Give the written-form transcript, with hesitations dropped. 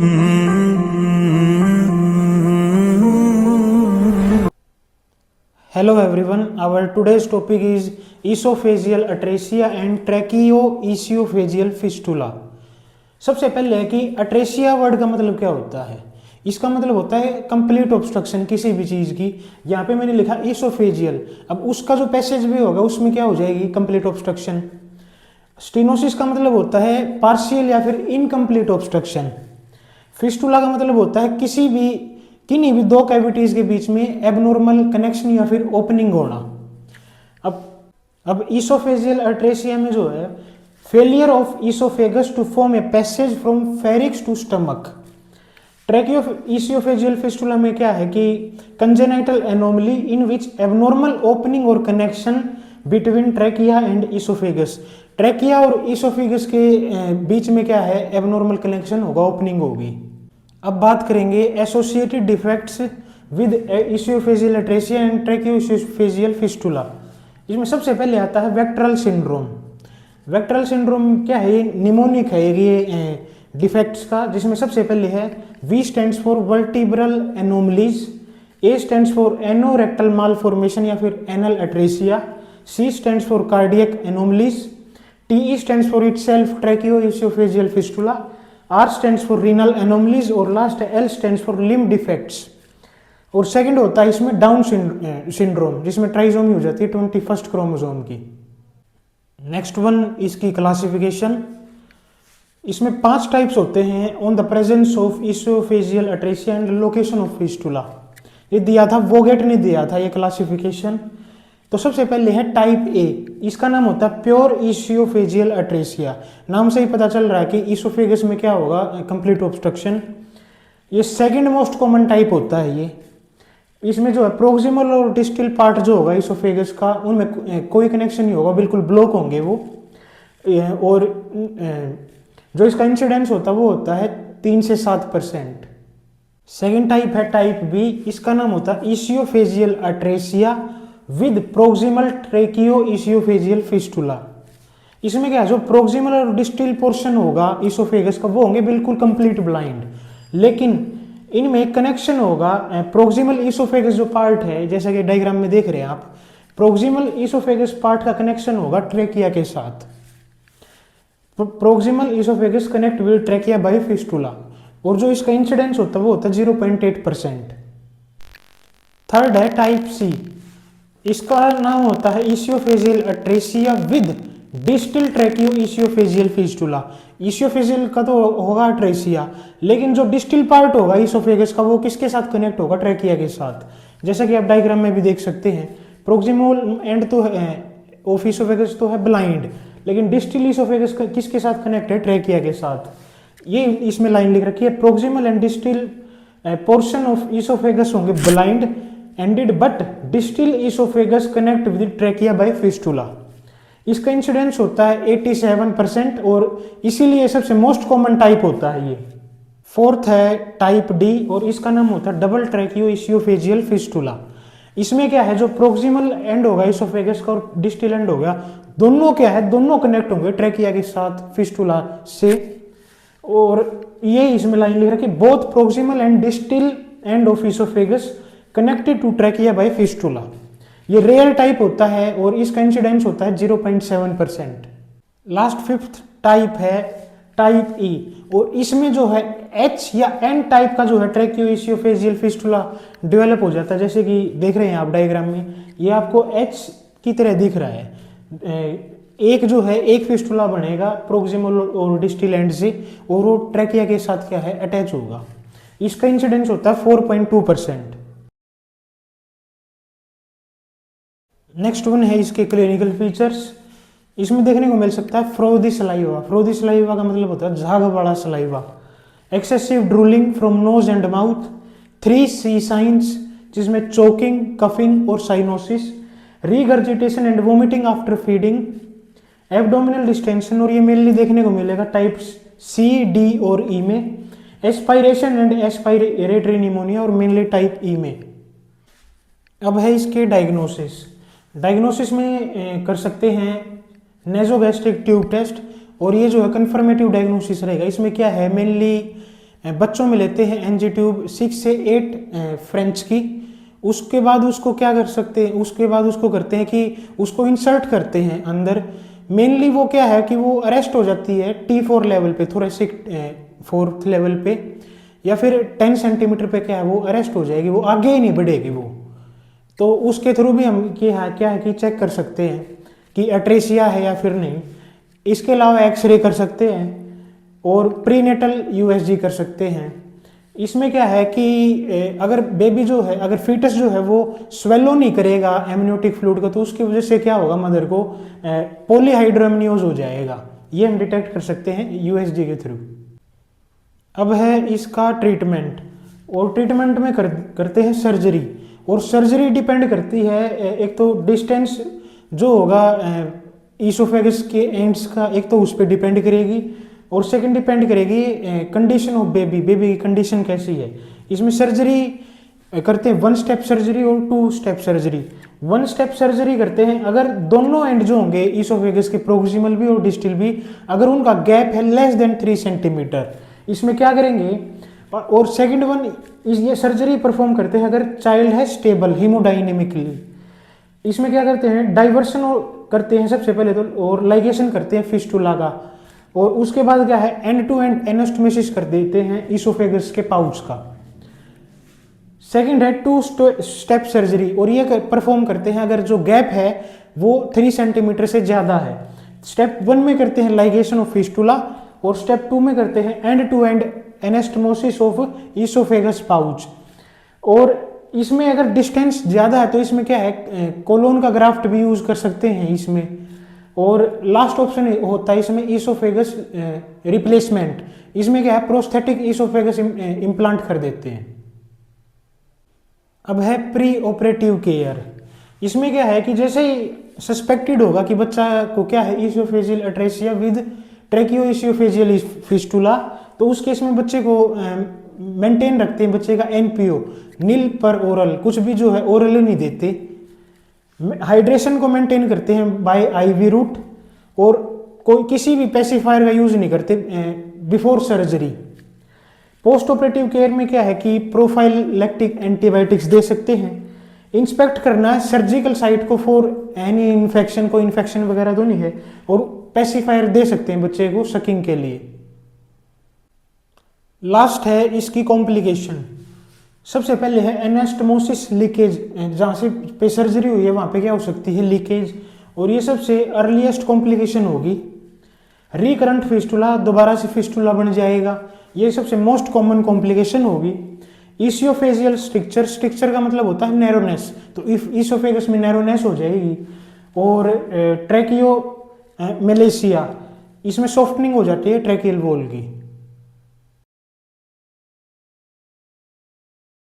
Hello everyone, our today's topic is esophageal atresia and tracheoesophageal fistula। सबसे पहले है कि अट्रेसिया वर्ड का मतलब क्या होता है। इसका मतलब होता है कंप्लीट ऑब्स्ट्रक्शन किसी भी चीज़ की। यहाँ पे मैंने लिखा इसोफेजियल, अब उसका जो पैसेज भी होगा उसमें क्या हो जाएगी, कंप्लीट ऑब्स्ट्रक्शन। स्टेनोसिस का मतलब होता है पार्शियल या फिर इनकम्प्लीट ऑब्स्ट्रक्शन। फिस्टुला का मतलब होता है किन्हीं भी दो कैविटीज के बीच में एबनॉर्मल कनेक्शन या फिर ओपनिंग होना। अब ईसोफेजियल अट्रेसिया में जो है failure of oesophagus to form a passage from pharynx to stomach. Tracheoesophageal fistula में क्या है कि congenital anomaly in which abnormal opening और connection between trachea and oesophagus. Trachea और ईसोफेगस के बीच में क्या है, एबनॉर्मल कनेक्शन होगा, ओपनिंग होगी। अब बात करेंगे associated defects with oesophageal atresia and tracheoesophageal fistula. इसमें सबसे पहले आता है वेक्ट्रल सिंड्रोम। वेक्ट्रल सिंड्रोम क्या है, ये निमोनिक है ये डिफेक्ट्स का, जिसमें सबसे पहले है V stands for vertebral anomalies, A stands for anorectal malformation या फिर anal atresia, C stands for cardiac anomalies, TE stands for itself tracheoesophageal fistula, R stands for renal anomalies और last L stands for limb defects. और second होता है इसमें down syndrome, जिसमें trisomy हो जाती है 21st क्रोमोसोम की। नेक्स्ट वन इसकी क्लासिफिकेशन। इसमें 5 टाइप्स होते हैं on the presence of oesophageal atresia and location of fistula. ये दिया था, वोगेट ने दिया था ये क्लासिफिकेशन। तो सबसे पहले है टाइप ए, इसका नाम होता है प्योर ईसोफेजियल अट्रेसिया। नाम से ही पता चल रहा है कि ईसोफेगस में क्या होगा, कंप्लीट ऑब्स्ट्रक्शन। ये सेकंड मोस्ट कॉमन टाइप होता है ये। इसमें जो है प्रोक्सिमल और डिस्टल पार्ट जो होगा ईसोफेगस का, उनमें कोई कनेक्शन नहीं होगा, बिल्कुल ब्लॉक होंगे वो। और जो इसका इंसिडेंस होता है वो होता है 3 से 7%। सेकेंड टाइप है टाइप बी, इसका नाम होता है oesophageal atresia with proximal tracheoesophageal fistula. इसमें क्या है, जो प्रोक्सिमल और डिस्टल पोर्शन होगा ईसोफेगस का वो होंगे बिल्कुल कंप्लीट ब्लाइंड, लेकिन इनमें एक कनेक्शन होगा। प्रोक्सिमल ईसोफेगस जो पार्ट है, जैसा कि डायग्राम में देख रहे हैं आप, प्रोक्सिमल ईसोफेगस पार्ट का कनेक्शन होगा ट्रैकिया के साथ। Proximal esophagus connect with trachea by fistula, और जो इसका इंसिडेंस होता है वो होता है 0.8%। थर्ड है टाइप सी, इसका नाम होता है oesophageal atresia with distal tracheoesophageal fistula. Oesophageal का तो होगा अट्रेसिया, लेकिन जो डिस्टल पार्ट होगा ईसोफेगस का वो किसके साथ कनेक्ट होगा, ट्रैकिया के साथ। जैसा कि आप डायग्राम में भी देख सकते हैं, प्रोक्सिमल एंड तो ऑफ ईसोफेगस तो है ब्लाइंड, लेकिन डिस्टल ईसोफेगस किसके साथ कनेक्ट है, ट्रैकिया के साथ। ये इसमें लाइन लिख रखी है, proximal and distal portion of oesophagus होंगे blind ended but distal oesophagus connect with trachea by fistula. इसका इंसिडेंस होता है 87% और इसीलिए सबसे मोस्ट कॉमन टाइप होता है ये। फोर्थ है टाइप डी, और इसका नाम होता है डबल ट्रैकियोएसोफेजियल फिस्टुला। इसमें क्या है, जो प्रोक्सिमल एंड होगा ईसोफेगस का और डिस्टल एंड हो गया, दोनों क्या है, दोनों कनेक्ट होंगे ट्रैकिया के साथ फिस्टुला से। और ये इसमें लाइन लिख रखी, both proximal and distal end of esophagus connected to trachea by fistula. ये रेयर टाइप होता है और इसका इंसिडेंस होता है 0.7%। लास्ट फिफ्थ टाइप है टाइप ई, और इसमें जो है H या N टाइप का जो है ट्रैकियोएसोफेजियल फिस्टुला डेवलप हो जाता है। जैसे कि देख रहे हैं आप डायग्राम में, ये आपको H की तरह दिख रहा है। एक जो है एक फिस्टुला बनेगा प्रोक्सिमल और डिस्टल एंड से, और वो ट्रैकिया के साथ क्या है, अटैच होगा। इसका इंसिडेंस होता है 4.2%। नेक्स्ट वन है इसके क्लिनिकल फीचर्स। इसमें देखने को मिल सकता है फ्रोदी सलाइवा। फ्रोदी सलाइवा का मतलब होता है झाग वाला saliva. Excessive drooling from nose and mouth, 3 C signs जिसमें चोकिंग, कफिंग और cyanosis, regurgitation and vomiting after feeding, abdominal distension, और ये मेनली देखने को मिलेगा टाइप सी, डी और ई में, एस्पायरेशन एंड एस्पायरेटरी निमोनिया और मेनली टाइप ई में। अब है इसके डायग्नोसिस। डायग्नोसिस में कर सकते हैं नेजोगैस्ट्रिक ट्यूब टेस्ट, और ये जो है कंफर्मेटिव डायग्नोसिस रहेगा। इसमें क्या है, मेनली बच्चों में लेते हैं एनजी ट्यूब 6 से 8 फ्रेंच की। उसके बाद उसको क्या कर सकते हैं, उसके बाद उसको करते हैं कि उसको इंसर्ट करते हैं अंदर। मेनली वो क्या है कि वो अरेस्ट हो जाती है T4 लेवल पे, थोरेसिक 4th लेवल पे, या फिर 10 सेंटीमीटर पे क्या है वो अरेस्ट हो जाएगी, वो आगे ही नहीं बढ़ेगी वो। तो उसके थ्रू भी हम क्या है कि चेक कर सकते हैं कि एट्रेसिया है या फिर नहीं। इसके अलावा एक्सरे कर सकते हैं और प्रीनेटल यूएसजी कर सकते हैं। इसमें क्या है कि अगर बेबी जो है, अगर फीटस जो है वो स्वेलो नहीं करेगा एमनियोटिक फ्लूइड को, तो उसकी वजह से क्या होगा, मदर को पॉलीहाइड्रोएमनियोज हो जाएगा। ये हम डिटेक्ट कर सकते हैं यूएसजी के थ्रू। अब है इसका ट्रीटमेंट, और ट्रीटमेंट में करते हैं सर्जरी। और सर्जरी डिपेंड करती है एक तो डिस्टेंस जो होगा ईसोफेगस के एंड्स का, एक तो उस पर डिपेंड करेगी, और सेकंड डिपेंड करेगी कंडीशन ऑफ बेबी, बेबी की कंडीशन कैसी है। इसमें सर्जरी करते हैं 1 स्टेप सर्जरी और 2 स्टेप सर्जरी। 1 स्टेप सर्जरी करते हैं अगर दोनों एंड जो होंगे ईसोफेगस के, प्रोक्सिमल भी और डिस्टल भी, अगर उनका गैप है लेस देन 3 सेंटीमीटर, इसमें क्या करेंगे। और सेकंड वन, ये सर्जरी परफॉर्म करते हैं अगर चाइल्ड है स्टेबल हीमोडाइनेमिकली। इसमें क्या करते हैं, डाइवर्सन करते हैं सबसे पहले तो, और लाइगेशन करते हैं फिस्टुला का, और उसके बाद क्या है एंड टू एंड एनास्टोमोसिस कर देते हैं ईसोफेगस के पाउच का। सेकंड है 2 स्टेप सर्जरी, और ये परफॉर्म करते हैं अगर जो गैप है वो 3 सेंटीमीटर से ज्यादा है। स्टेप 1 में करते हैं लाइगेशन ऑफ फिस्टुला, और स्टेप 2 में करते हैं end to end anastomosis of esophagus pouch. और इसमें अगर डिस्टेंस ज्यादा है तो इसमें क्या है, कोलोन का ग्राफ्ट भी यूज कर सकते हैं इसमें। और लास्ट ऑप्शन होता है इसमें ईसोफेगस रिप्लेसमेंट। इसमें क्या है, प्रोस्थेटिक ईसोफेगस इम्प्लांट कर देते हैं। अब है प्री ऑपरेटिव केयर। इसमें क्या है कि जैसे ही सस्पेक्टेड होगा कि बच्चा को क्या है ईसोफेजियल अट्रेसिया विद ट्रैकियोईसोफेजियल फिस्टुला, तो उस केस में बच्चे को मेंटेन रखते हैं बच्चे का एनपीओ, नील पर ओरल, कुछ भी जो है ओरल नहीं देते। हाइड्रेशन को मेंटेन करते हैं बाय आईवी रूट, और कोई किसी भी पेसिफायर का यूज नहीं करते before surgery. Post operative care में क्या है कि प्रोफाइलैक्टिक एंटीबायोटिक्स दे सकते हैं। इंस्पेक्ट करना है सर्जिकल साइट को फॉर एनी इन्फेक्शन, कोई इन्फेक्शन वगैरह तो नहीं है, और पेसिफायर दे सकते हैं बच्चे को सकिंग के लिए। लास्ट है इसकी कॉम्प्लिकेशन। सबसे पहले है एनास्टोमोसिस लीकेज, जहाँ से पे सर्जरी हुई है वहाँ पे क्या हो सकती है, लीकेज, और ये सबसे अर्लीस्ट कॉम्प्लिकेशन होगी। रिकरेंट फिस्टुला, दोबारा से फिस्टुला बन जाएगा, ये सबसे मोस्ट कॉमन कॉम्प्लिकेशन होगी। ईसोफेजियल स्ट्रिक्चर, स्ट्रिक्चर का मतलब होता है नैरोनेस, तो इफ ईसोफेगस में नैरोनेस हो जाएगी। और ट्रैकियो मेलेसिया, इसमें सॉफ्टनिंग हो जाती है ट्रैकियल वॉल की।